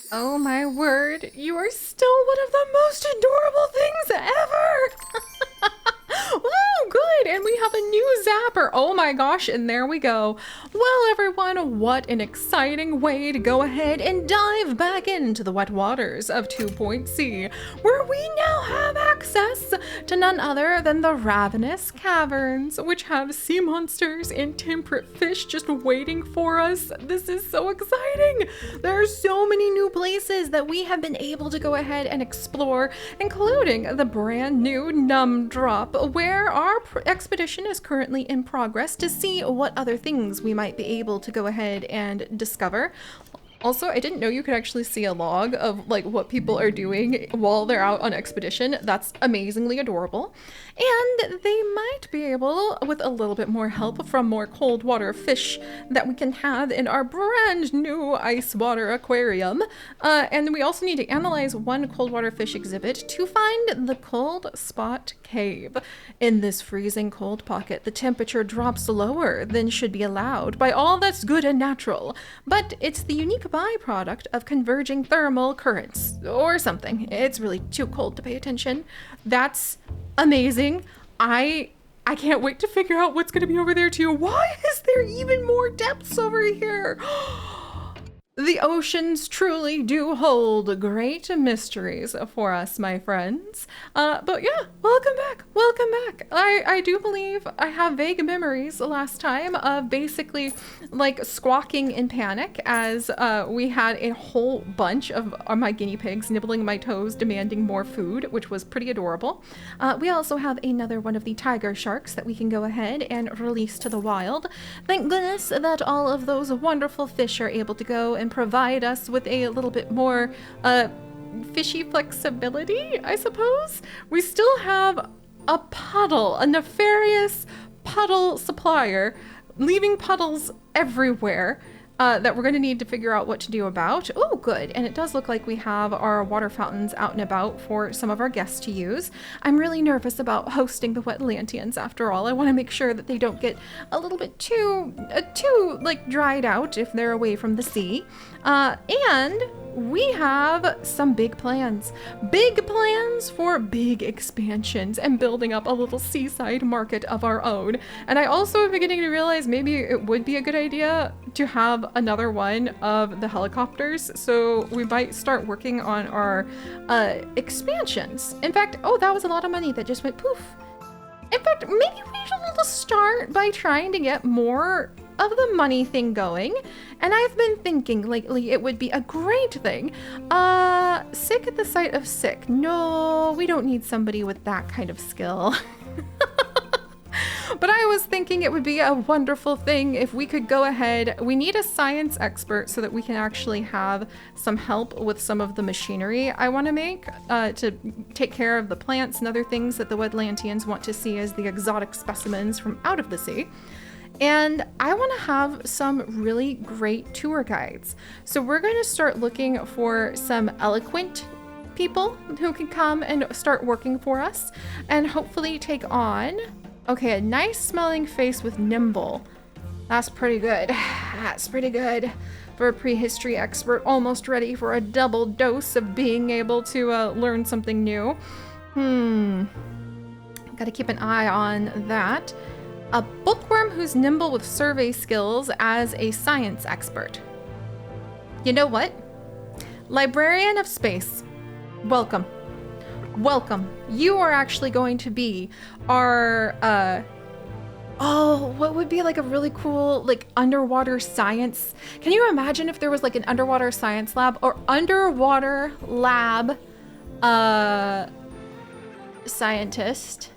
Oh my word, you are still one of the most adorable things ever! Oh, good, and we have a new zapper. Oh my gosh, and there we go. Well, everyone, what an exciting way to go ahead and dive back into the wet waters of 2.C, where we now have access to none other than the Ravenous Caverns, which have sea monsters and temperate fish just waiting for us. This is so exciting. There are so many new places that we have been able to go ahead and explore, including the brand new Num Drop, where our expedition is currently in progress to see what other things we might be able to go ahead and discover. Also, I didn't know you could actually see a log of like what people are doing while they're out on expedition. That's amazingly adorable. And they might be able, with a little bit more help from more cold water fish that we can have in our brand new ice water aquarium. And we also need to analyze one cold water fish exhibit to find the Cold Spot Cave. In this freezing cold pocket, the temperature drops lower than should be allowed by all that's good and natural, but it's the unique byproduct of converging thermal currents or something. It's really too cold to pay attention. That's amazing. I can't wait to figure out what's going to be over there too. Why is there even more depths over here? The oceans truly do hold great mysteries for us, my friends. But yeah, welcome back, welcome back. I do believe I have vague memories last time of basically like squawking in panic as we had a whole bunch of my guinea pigs nibbling my toes, demanding more food, which was pretty adorable. We also have another one of the tiger sharks that we can go ahead and release to the wild. Thank goodness that all of those wonderful fish are able to go and provide us with a little bit more fishy flexibility, I suppose. We still have a puddle, a nefarious puddle supplier, leaving puddles everywhere. That we're going to need to figure out what to do about. Oh, good. And it does look like we have our water fountains out and about for some of our guests to use. I'm really nervous about hosting the Wetlantians after all. I want to make sure that they don't get a little bit too like dried out if they're away from the sea. And we have some big plans. Big plans for big expansions and building up a little seaside market of our own. And I also am beginning to realize maybe it would be a good idea to have another one of the helicopters. So we might start working on our expansions. In fact, oh, that was a lot of money that just went poof. In fact, maybe we should start by trying to get more of the money thing going. And I've been thinking lately it would be a great thing. Sick at the sight of sick. No, we don't need somebody with that kind of skill. But I was thinking it would be a wonderful thing if we could go ahead. We need a science expert so that we can actually have some help with some of the machinery I want to make to take care of the plants and other things that the Wetlantians want to see as the exotic specimens from out of the sea. And I want to have some really great tour guides. So we're going to start looking for some eloquent people who can come and start working for us and hopefully take on, okay, a nice smelling face with nimble. That's pretty good. That's pretty good for a prehistory expert, almost ready for a double dose of being able to learn something new. Gotta keep an eye on that. A bookworm who's nimble with survey skills as a science expert. You know what? Librarian of Space. Welcome. Welcome. You are actually going to be our, oh, what would be like a really cool, like underwater science? Can you imagine if there was like an underwater science lab or underwater lab, scientist?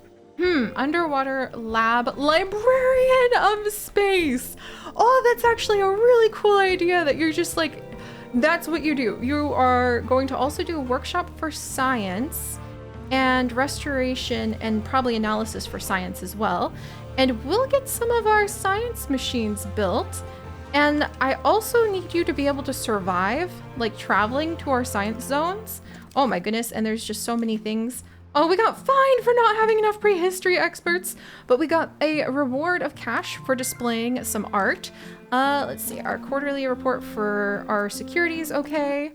Underwater lab librarian of space. Oh, that's actually a really cool idea that you're just like, that's what you do. You are going to also do a workshop for science and restoration and probably analysis for science as well. And we'll get some of our science machines built. And I also need you to be able to survive, like traveling to our science zones. Oh my goodness, and there's just so many things. Oh, we got fined for not having enough prehistory experts, but we got a reward of cash for displaying some art. Let's see, our quarterly report for our security is okay.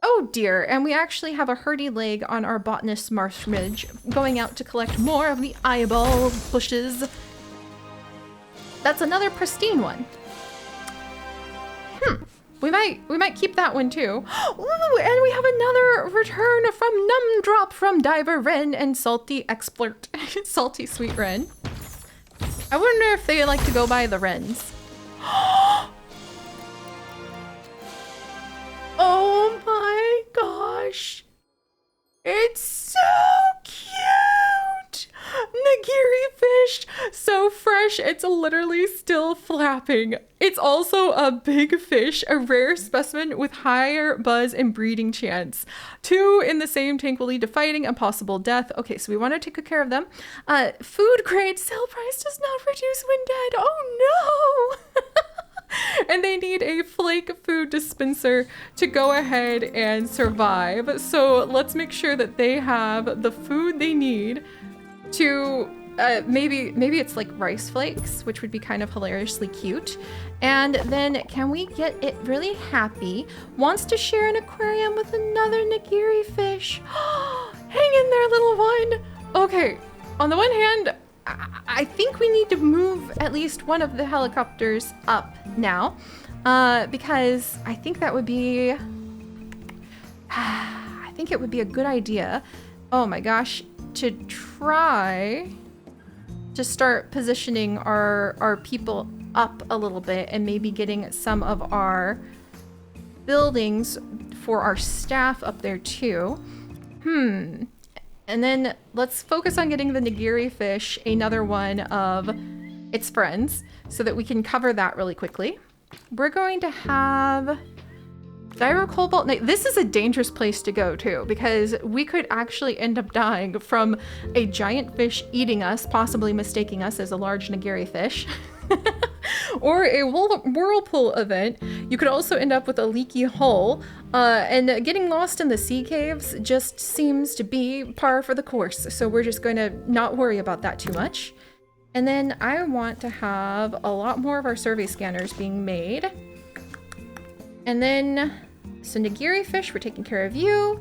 Oh dear, and we actually have a hardy leg on our botanist Marshmidge going out to collect more of the eyeball bushes. That's another pristine one. We might keep that one too. Ooh, and we have another return from Numdrop from Diver Wren and Salty Expert, Salty Sweet Wren. I wonder if they like to go by the Wrens. Oh my gosh. It's so cute. Nagiri fish, so fresh, it's literally still flapping. It's also a big fish, a rare specimen with higher buzz and breeding chance. 2 in the same tank will lead to fighting and possible death. Okay, so we want to take good care of them. Food grade sale price does not reduce when dead. Oh no! And they need a flake food dispenser to go ahead and survive. So let's make sure that they have the food they need to maybe it's like rice flakes, which would be kind of hilariously cute. And then can we get it really happy? Wants to share an aquarium with another nigiri fish. Hang in there, little one. Okay, on the one hand, I think we need to move at least one of the helicopters up now, because I think that would be, I think it would be a good idea. Oh my gosh, to try to start positioning our people up a little bit and maybe getting some of our buildings for our staff up there too. And then let's focus on getting the nigiri fish, another one of its friends, so that we can cover that really quickly. We're going to have Gyro Cobalt. This is a dangerous place to go too, because we could actually end up dying from a giant fish eating us, possibly mistaking us as a large nigiri fish. Or a whirlpool event. You could also end up with a leaky hull, and getting lost in the sea caves just seems to be par for the course. So we're just going to not worry about that too much. And then I want to have a lot more of our survey scanners being made. And then, so nigiri fish, we're taking care of you.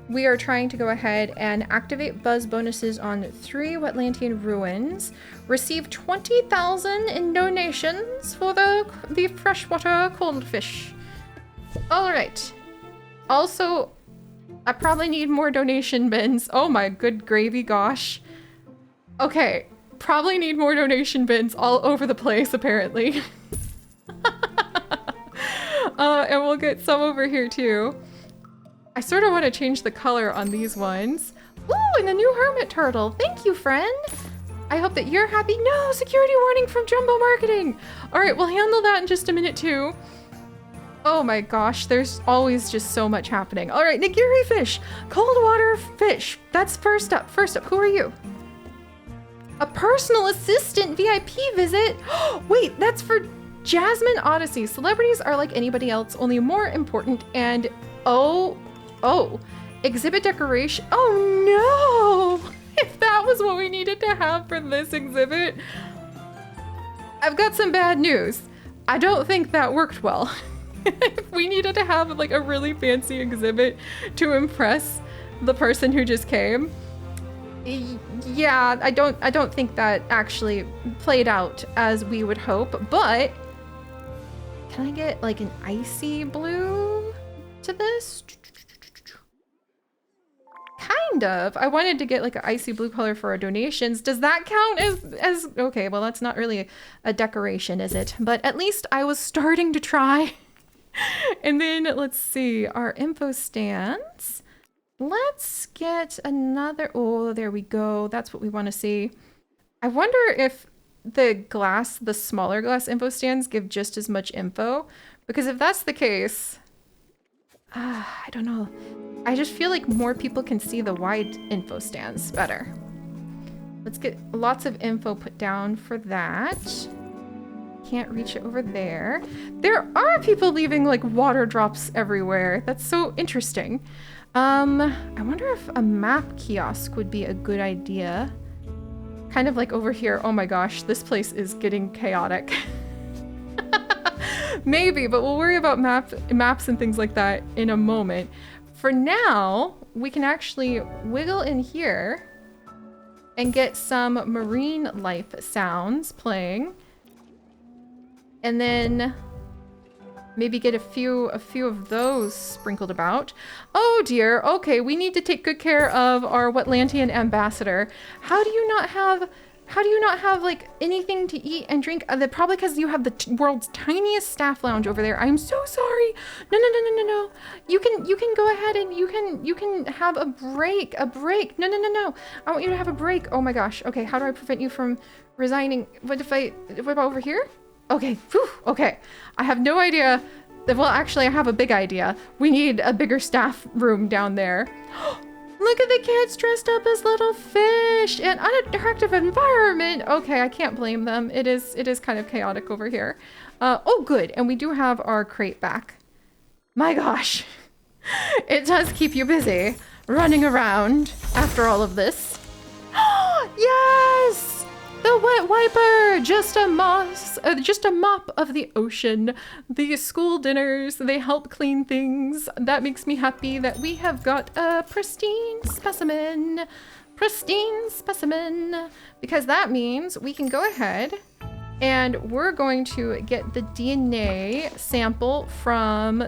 We are trying to go ahead and activate buzz bonuses on 3 Wetlantian ruins. Receive 20,000 in donations for the freshwater coldfish. All right. Also, I probably need more donation bins. Oh my good gravy gosh. Okay, probably need more donation bins all over the place apparently. And we'll get some over here too. I sort of want to change the color on these ones. Ooh, and the new hermit turtle. Thank you, friend. I hope that you're happy. No, security warning from Jumbo Marketing. All right, we'll handle that in just a minute too. Oh my gosh, there's always just so much happening. All right, nigiri fish, cold water fish. That's first up. First up, who are you? A personal assistant VIP visit. Wait, that's for Jasmine Odyssey. Celebrities are like anybody else, only more important and oh, exhibit decoration. Oh no! If that was what we needed to have for this exhibit, I've got some bad news. I don't think that worked well. If we needed to have like a really fancy exhibit to impress the person who just came, yeah, I don't think that actually played out as we would hope. But can I get like an icy blue to this? Kind of. I wanted to get like an icy blue color for our donations. Does that count as okay, well that's not really a decoration, is it? But at least I was starting to try. And then let's see, our info stands. Let's get another, oh, there we go. That's what we want to see. I wonder if the smaller glass info stands give just as much info, because if that's the case, I don't know. I just feel like more people can see the wide info stands better. Let's get lots of info put down for that. Can't reach it over there. There are people leaving like water drops everywhere. That's so interesting. I wonder if a map kiosk would be a good idea. Kind of like over here. Oh my gosh, this place is getting chaotic. Maybe, but we'll worry about maps and things like that in a moment. for now, we can actually wiggle in here and get some marine life sounds playing. And then maybe get a few of those sprinkled about. Oh dear, okay, we need to take good care of our Wetlandian ambassador. How do you not have like anything to eat and drink? Probably because you have the world's tiniest staff lounge over there. I'm so sorry. No. You can go ahead and you can have a break. No. I want you to have a break. Oh my gosh. Okay, how do I prevent you from resigning? What about over here? Okay, whew, okay. I have no idea. Well, actually, I have a big idea. We need a bigger staff room down there. Look at the kids dressed up as little fish in an unattractive environment. Okay, I can't blame them. It is kind of chaotic over here. Oh, good. And we do have our crate back. My gosh. It does keep you busy running around after all of this. Yes! The wet wiper, just a mop of the ocean. The school dinners, they help clean things. That makes me happy that we have got a pristine specimen. Because that means we can go ahead and we're going to get the DNA sample from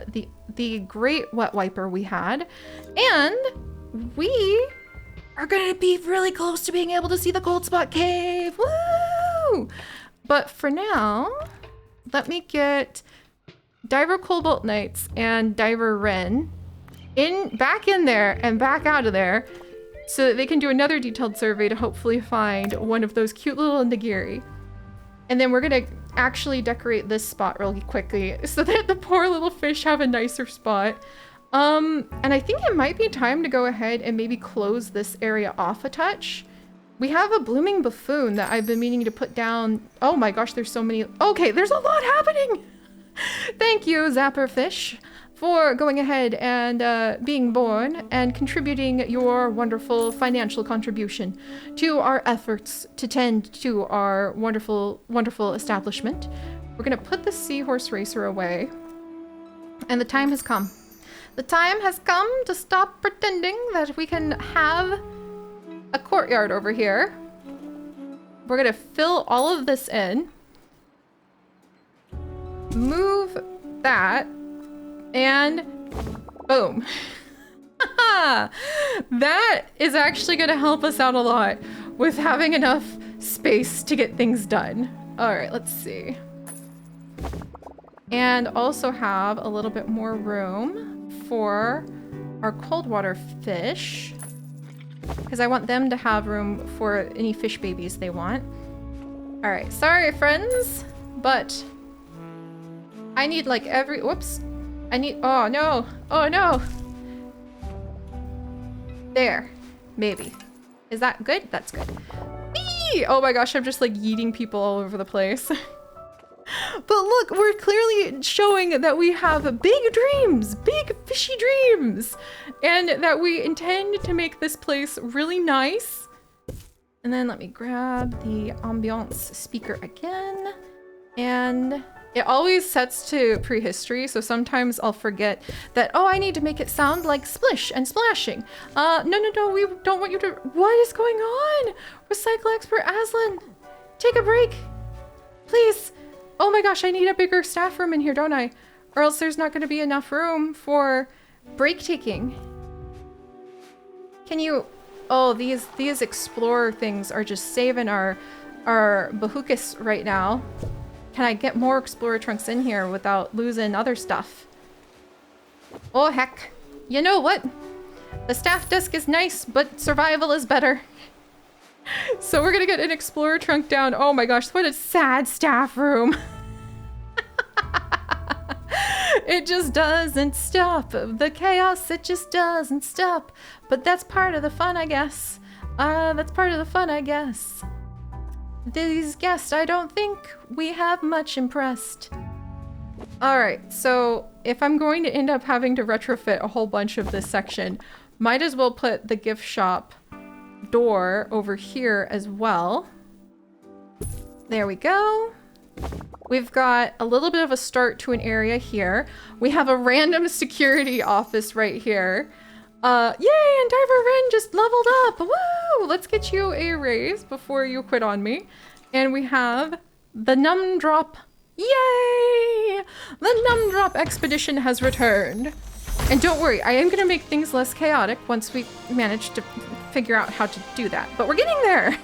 the great wet wiper we had. And we are gonna be really close to being able to see the Goldspot Cave. Woo! But for now, let me get Diver Cobalt Knights and Diver Wren back in there and back out of there so that they can do another detailed survey to hopefully find one of those cute little nigiri. And then we're gonna actually decorate this spot really quickly so that the poor little fish have a nicer spot. And I think it might be time to go ahead and maybe close this area off a touch. We have a blooming buffoon that I've been meaning to put down. Oh my gosh, there's so many. Okay, there's a lot happening. Thank you, Zapperfish, for going ahead and being born and contributing your wonderful financial contribution to our efforts to tend to our wonderful, wonderful establishment. We're gonna put the seahorse racer away, and the time has come. The time has come to stop pretending that we can have a courtyard over here. We're gonna fill all of this in. Move that. And boom. That is actually gonna help us out a lot with having enough space to get things done. All right, let's see. And also have a little bit more room for our cold water fish, because I want them to have room for any fish babies they want. All right, sorry friends, but I need like oh no. There, maybe. Is that good? That's good. Eee! Oh my gosh, I'm just like yeeting people all over the place. But look, we're clearly showing that we have big dreams, big fishy dreams, and that we intend to make this place really nice. And then let me grab the ambiance speaker again. And it always sets to prehistory, so sometimes I'll forget that, oh, I need to make it sound like splish and splashing. No, we don't want you to... What is going on? Recycle expert Aslan, take a break, please. Oh my gosh, I need a bigger staff room in here, don't I? Or else there's not going to be enough room for break taking. Can you... Oh, these explorer things are just saving our Bahukas right now. Can I get more explorer trunks in here without losing other stuff? Oh heck. You know what? The staff desk is nice, but survival is better. So we're gonna get an explorer trunk down. Oh my gosh, what a sad staff room. It just doesn't stop. The chaos, it just doesn't stop. But that's part of the fun, I guess. These guests, I don't think we have much impressed. Alright, so if I'm going to end up having to retrofit a whole bunch of this section, might as well put the gift shop door over here as well. There we go. We've got a little bit of a start to an area here. We have a random security office right here. Yay, and Diver Ren just leveled up. Woo! Let's get you a raise before you quit on me. And we have the Numdrop. Yay! The Numdrop expedition has returned. And don't worry, I am going to make things less chaotic once we manage to figure out how to do that. But we're getting there.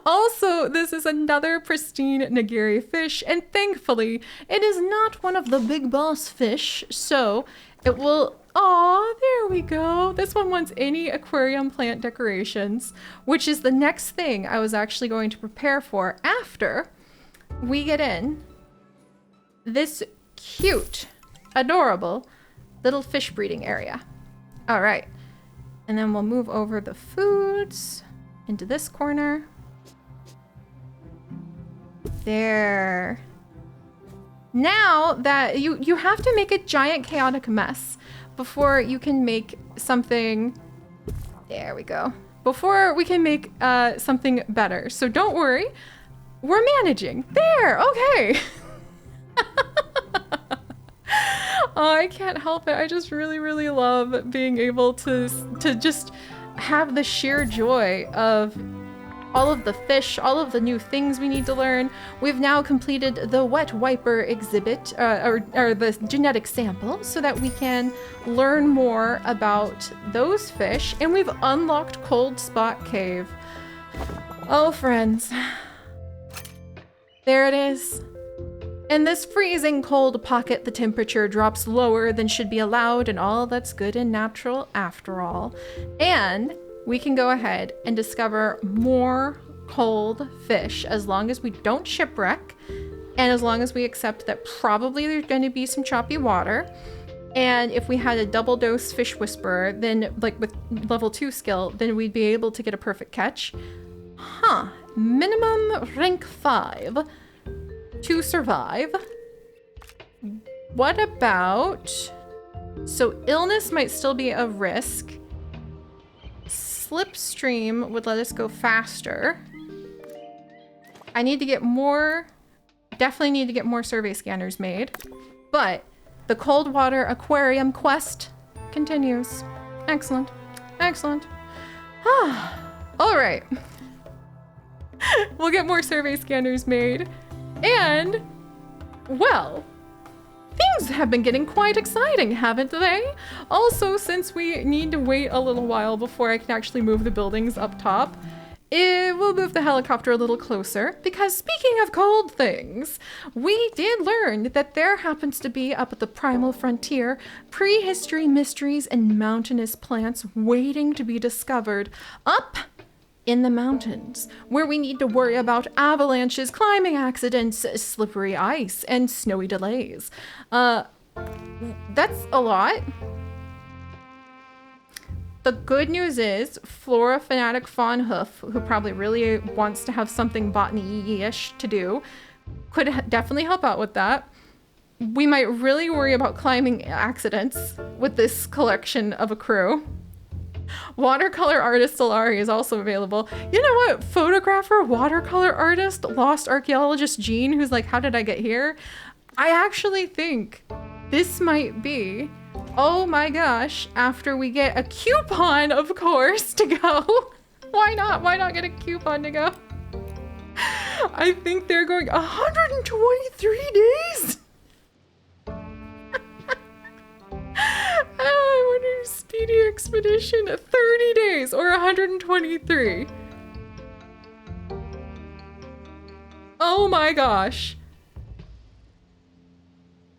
Also, this is another pristine Nagiri fish, and thankfully, it is not one of the big boss fish, so it will... Aw, there we go. This one wants any aquarium plant decorations, which is the next thing I was actually going to prepare for after we get in this cute, adorable little fish breeding area. All right, and then we'll move over the foods into this corner. There. Now that you have to make a giant chaotic mess before you can make something. There we go. Before we can make something better. So don't worry, we're managing. There, okay. Oh, I can't help it. I just really love being able to just have the sheer joy of all of the fish, all of the new things we need to learn. We've now completed the wet wiper exhibit, or the genetic sample, so that we can learn more about those fish, and we've unlocked Cold Spot Cave. Oh, friends. There it is. In this freezing cold pocket, the temperature drops lower than should be allowed, and all that's good and natural after all. And we can go ahead and discover more cold fish as long as we don't shipwreck, and as long as we accept that probably there's going to be some choppy water. And if we had a double dose fish whisperer, then like with level 2 skill, then we'd be able to get a perfect catch. Huh. Minimum rank 5 to survive. What about... So illness might still be a risk. Slipstream would let us go faster. I need to get more... Definitely need to get more survey scanners made. But the cold water aquarium quest continues. Excellent. Excellent. All right. We'll get more survey scanners made. And, well, things have been getting quite exciting, haven't they? Also, since we need to wait a little while before I can actually move the buildings up top, we'll move the helicopter a little closer, because speaking of cold things, we did learn that there happens to be up at the Primal Frontier prehistory mysteries and mountainous plants waiting to be discovered up in the mountains, where we need to worry about avalanches, climbing accidents, slippery ice, and snowy delays. That's a lot. The good news is, Flora Fanatic Fawnhoof, who probably really wants to have something botany-ish to do, could definitely help out with that. We might really worry about climbing accidents with this collection of a crew. Watercolor artist Solari is also available. You know what? Photographer, watercolor artist, lost archaeologist Jean, who's like, how did I get here? I actually think this might be, oh my gosh, after we get a coupon, of course, to go. Why not? Why not get a coupon to go? I think they're going 123 days. I wonder, speedy expedition, 30 days or 123. Oh my gosh.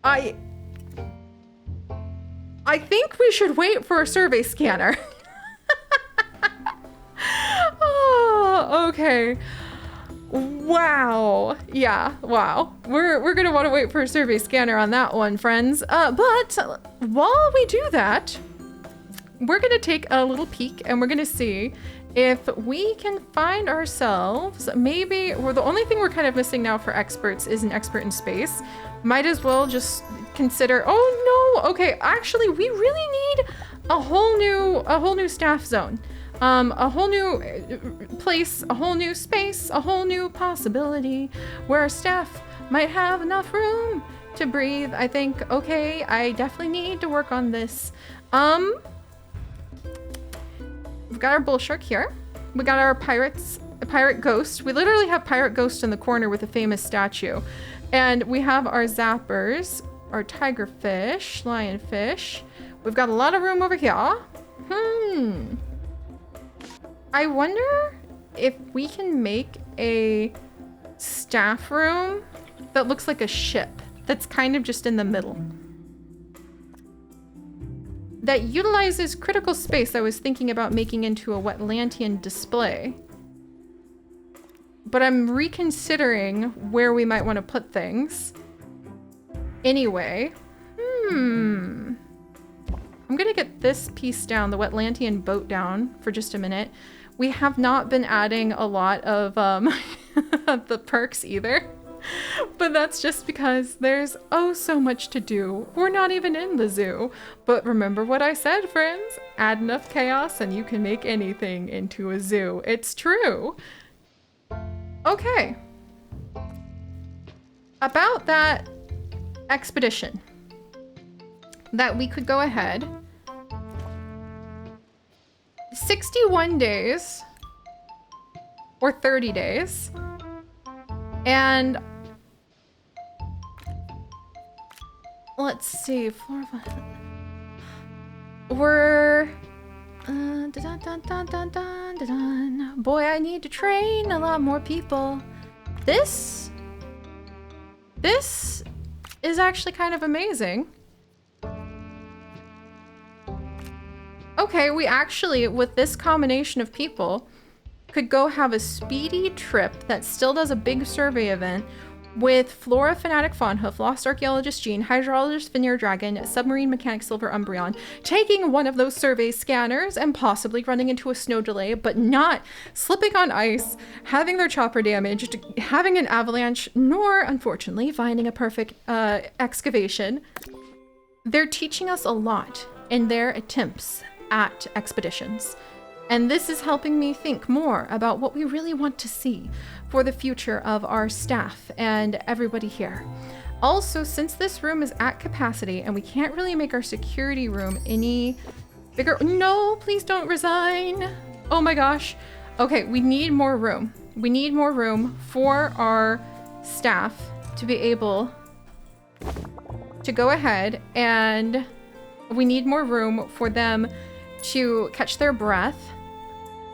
I think we should wait for a survey scanner. Oh, okay. Wow. Yeah, wow. We're gonna want to wait for a survey scanner on that one, friends. But while we do that, we're gonna take a little peek and we're gonna see if we can find ourselves, maybe, well, the only thing we're kind of missing now for experts is an expert in space. Might as well just consider, oh no, okay, actually we really need a whole new staff zone. A whole new place, a whole new space, a whole new possibility where our staff might have enough room to breathe. I think, okay, I definitely need to work on this. We've got our bull shark here. We got our pirate ghost. We literally have pirate ghost in the corner with a famous statue. And we have our zappers, our tigerfish, lionfish. We've got a lot of room over here. I wonder if we can make a staff room that looks like a ship that's kind of just in the middle. That utilizes critical space I was thinking about making into a Wetlantian display. But I'm reconsidering where we might want to put things. Anyway, I'm gonna get this piece down, the Wetlantian boat down for just a minute. We have not been adding a lot of the perks either. But that's just because there's oh so much to do. We're not even in the zoo. But remember what I said, friends. Add enough chaos and you can make anything into a zoo. It's true. Okay. About that expedition. That we could go ahead. 61 days. Or 30 days. And let's see, we're boy, I need to train a lot more people. This is actually kind of amazing. Okay, we actually, with this combination of people, could go have a speedy trip that still does a big survey event with Flora Fanatic Fawnhoof, Lost Archaeologist Jean, Hydrologist Veneer Dragon, Submarine Mechanic Silver Umbreon, taking one of those survey scanners and possibly running into a snow delay, but not slipping on ice, having their chopper damaged, having an avalanche, nor, unfortunately, finding a perfect excavation. They're teaching us a lot in their attempts at expeditions. And this is helping me think more about what we really want to see for the future of our staff and everybody here. Also, since this room is at capacity and we can't really make our security room any bigger. No, please don't resign. Oh my gosh. Okay, we need more room. We need more room for our staff to be able to go ahead, and we need more room for them to catch their breath.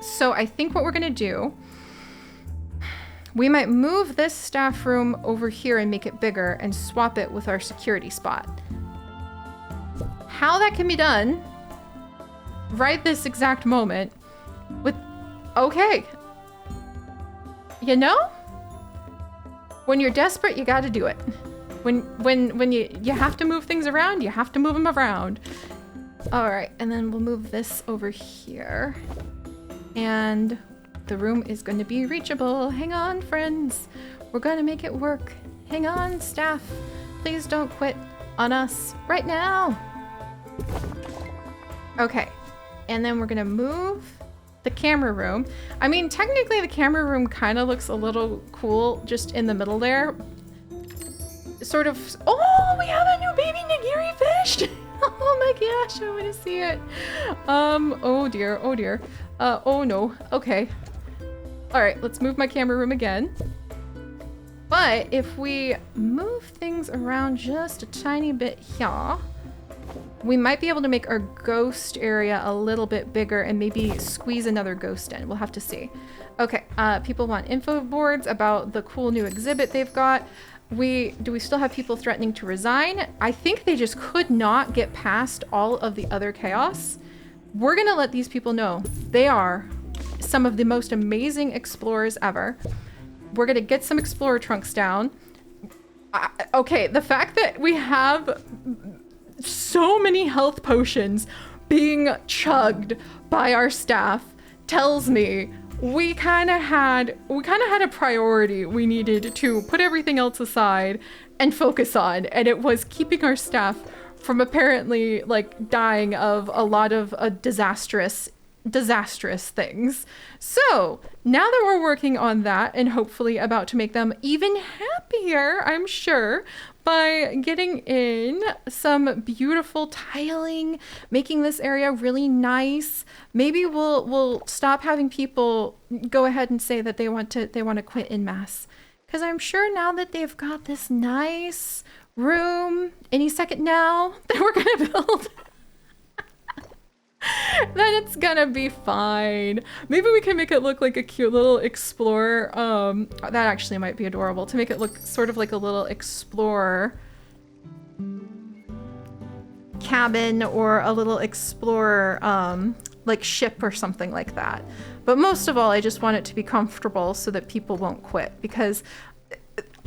So I think what we're gonna do, we might move this staff room over here and make it bigger and swap it with our security spot. How that can be done right this exact moment with, okay. You know, when you're desperate, you gotta do it. When you have to move things around, you have to move them around. All right, and then we'll move this over here. And the room is going to be reachable. Hang on, friends. We're going to make it work. Hang on, staff. Please don't quit on us right now. Okay. And then we're going to move the camera room. I mean, technically the camera room kind of looks a little cool just in the middle there. Sort of. Oh, we have a new baby nigiri fish. Oh my gosh, I want to see it. Oh dear, oh dear. Oh no, okay. All right, let's move my camera room again. But if we move things around just a tiny bit here, we might be able to make our ghost area a little bit bigger and maybe squeeze another ghost in. We'll have to see. Okay, people want info boards about the cool new exhibit they've got. Do we still have people threatening to resign? I think they just could not get past all of the other chaos. We're gonna let these people know they are some of the most amazing explorers ever. We're gonna get some explorer trunks down. Okay, the fact that we have so many health potions being chugged by our staff tells me we kind of had a priority we needed to put everything else aside and focus on, and it was keeping our staff from apparently like dying of a lot of disastrous disastrous things. So now that we're working on that and hopefully about to make them even happier, I'm sure, by getting in some beautiful tiling, making this area really nice. Maybe we'll stop having people go ahead and say that they want to quit en masse. Because I'm sure now that they've got this nice room any second now that we're gonna build, then it's gonna be fine. Maybe we can make it look like a cute little explorer. That actually might be adorable, to make it look sort of like a little explorer cabin or a little explorer like ship or something like that. But most of all, I just want it to be comfortable so that people won't quit, because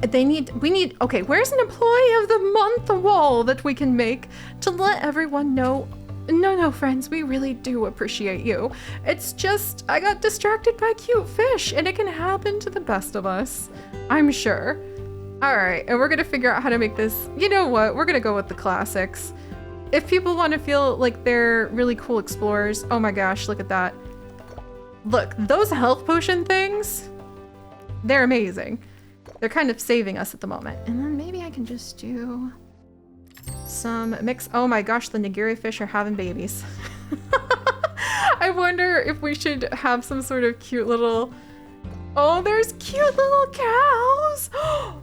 we need, okay, where's an employee of the month wall that we can make to let everyone know, no, friends, we really do appreciate you. It's just, I got distracted by cute fish, and it can happen to the best of us, I'm sure. All right, and we're gonna figure out how to make this, you know what, we're gonna go with the classics. If people want to feel like they're really cool explorers, oh my gosh, look at that. Look, those health potion things, they're amazing. They're kind of saving us at the moment. And then maybe I can just do some mix. Oh my gosh, the nigiri fish are having babies. I wonder if we should have some sort of cute little, oh, there's cute little cows.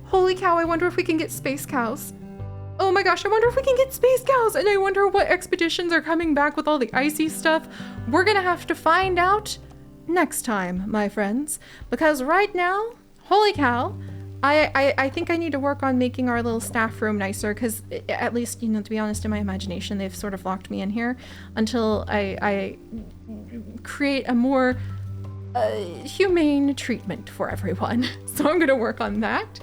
Holy cow, I wonder if we can get space cows. Oh my gosh, I wonder if we can get space cows, and I wonder what expeditions are coming back with all the icy stuff. We're gonna have to find out next time, my friends, because right now, holy cow, I think I need to work on making our little staff room nicer, because at least, you know, to be honest, in my imagination, they've sort of locked me in here until I create a more humane treatment for everyone. So I'm gonna work on that.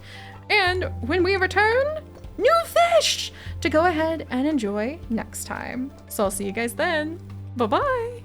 And when we return, new fish to go ahead and enjoy next time. So I'll see you guys then. Bye-bye.